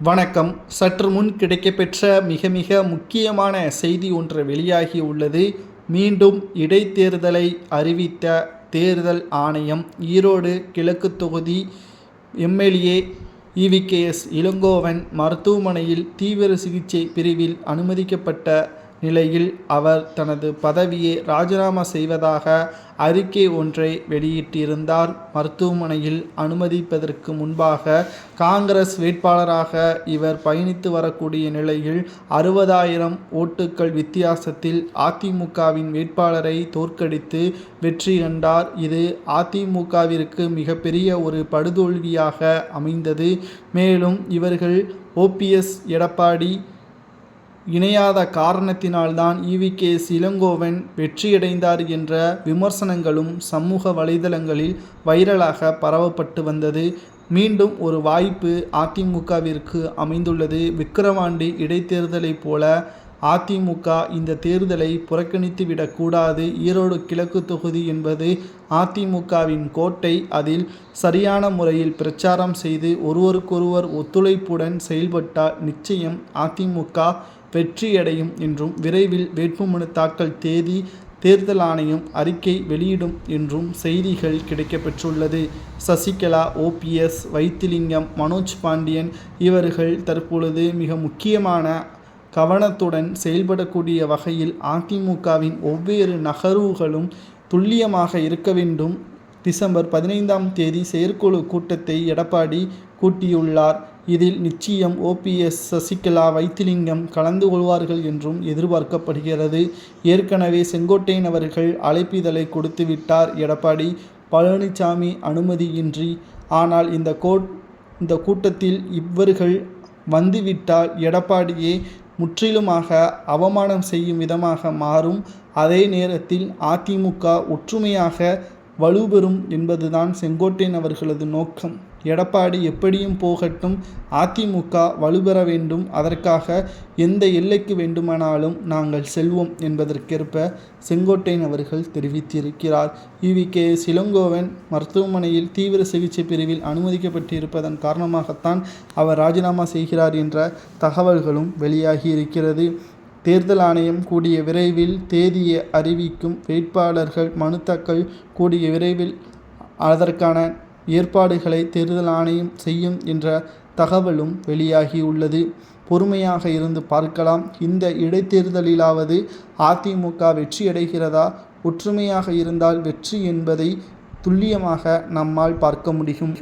வணக்கம். சற்று முன் கிடைக்கப்பெற்ற மிக மிக முக்கியமான செய்தி ஒன்று வெளியாகி உள்ளது. மீண்டும் இடைத்தேர்தலை அறிவித்த தேர்தல் ஆணையம். ஈரோடு கிழக்கு தொகுதி எம்எல்ஏ ஈ.வி.கே.எஸ். இளங்கோவன் மருத்துவமனையில் தீவிர சிகிச்சை பிரிவில் அனுமதிக்கப்பட்ட நிலையில் அவர் தனது பதவியை ராஜினாமா செய்வதாக அறிக்கை ஒன்றை வெளியிட்டிருந்தார். மருத்துவமனையில் அனுமதிப்பதற்கு முன்பாக காங்கிரஸ் வேட்பாளராக இவர் பயணித்து வரக்கூடிய நிலையில் 60,000 ஓட்டுக்கள் வித்தியாசத்தில் அதிமுகவின் வேட்பாளரை தோற்கடித்து வெற்றி கண்டார். இது அதிமுகவிற்கு மிகப்பெரிய ஒரு படுதோல்வியாக அமைந்தது. மேலும் இவர்கள் ஓபிஎஸ் எடப்பாடி இணையாத காரணத்தினால்தான் ஈ.வி.கே.எஸ். இளங்கோவன் வெற்றியடைந்தார் என்ற விமர்சனங்களும் சமூக வலைதளங்களில் வைரலாக பரவப்பட்டு வந்தது. மீண்டும் ஒரு வாய்ப்பு அதிமுகவிற்கு அமைந்துள்ளது. விக்கிரவாண்டி இடைத்தேர்தலைப் போல அதிமுக இந்த தேர்தலை புறக்கணித்துவிடக்கூடாது. ஈரோடு கிழக்கு தொகுதி என்பது அதிமுகவின் கோட்டை. அதில் சரியான முறையில் பிரச்சாரம் செய்து ஒருவருக்கொருவர் ஒத்துழைப்புடன் செயல்பட்டால் நிச்சயம் அதிமுக வெற்றியடையும் என்றும் விரைவில் வேட்புமனு தாக்கல் தேதி தேர்தல் ஆணையம் அறிக்கை வெளியிடும் என்றும் செய்திகள் கிடைக்கப்பெற்றுள்ளது. சசிகலா, ஓபிஎஸ், வைத்திலிங்கம், மனோஜ் பாண்டியன் இவர்கள் தற்பொழுது மிக முக்கியமான கவனத்துடன் செயல்படக்கூடிய வகையில் அதிமுகவின் ஒவ்வொரு நகர்வுகளும் துல்லியமாக இருக்க வேண்டும். டிசம்பர் 15ஆம் தேதி செயற்குழு கூட்டத்தை எடப்பாடி கூட்டியுள்ளார். இதில் நிச்சயம் ஓபிஎஸ், சசிகலா, வைத்திலிங்கம் கலந்து கொள்வார்கள் என்றும் எதிர்பார்க்கப்படுகிறது. ஏற்கனவே செங்கோட்டையன் அவர்கள் அழைப்பிதழை கொடுத்துவிட்டார் எடப்பாடி பழனிசாமி அனுமதியின்றி. ஆனால் இந்த கூட்டத்தில் இவர்கள் வந்துவிட்டால் எடப்பாடியே முற்றிலுமாக அவமானம் செய்யும் விதமாக மாறும். அதே நேரத்தில் அதிமுக ஒற்றுமையாக வலுப்பெறும் என்பதுதான் செங்கோட்டையன் அவர்களது நோக்கம். எடப்பாடி எப்படியும் போகட்டும், அதிமுக வலுப்பெற வேண்டும், அதற்காக எந்த எல்லைக்கு வேண்டுமானாலும் நாங்கள் செல்வோம் என்பதற்கேற்ப செங்கோட்டையன் அவர்கள் தெரிவித்திருக்கிறார். ஈ.வி.கே.எஸ். இளங்கோவன் மருத்துவமனையில் தீவிர சிகிச்சை பிரிவில் அனுமதிக்கப்பட்டிருப்பதன் காரணமாகத்தான் அவர் ராஜினாமா செய்கிறார் என்ற தகவல்களும் வெளியாகி இருக்கிறது. தேர்தல் ஆணையம் கூடிய விரைவில் தேதியை அறிவிக்கும். வேட்பாளர்கள் மனு தாக்கல் கூடிய விரைவில் அதற்கான ஏற்பாடுகளை தேர்தல் ஆணையம் செய்யும் என்ற தகவலும் வெளியாகியுள்ளது. பொறுமையாக இருந்து பார்க்கலாம். இந்த இடைத்தேர்தலிலாவது அதிமுக வெற்றியடைகிறதா? ஒற்றுமையாக இருந்தால் வெற்றி என்பதை துல்லியமாக நம்மால் பார்க்க முடியும்.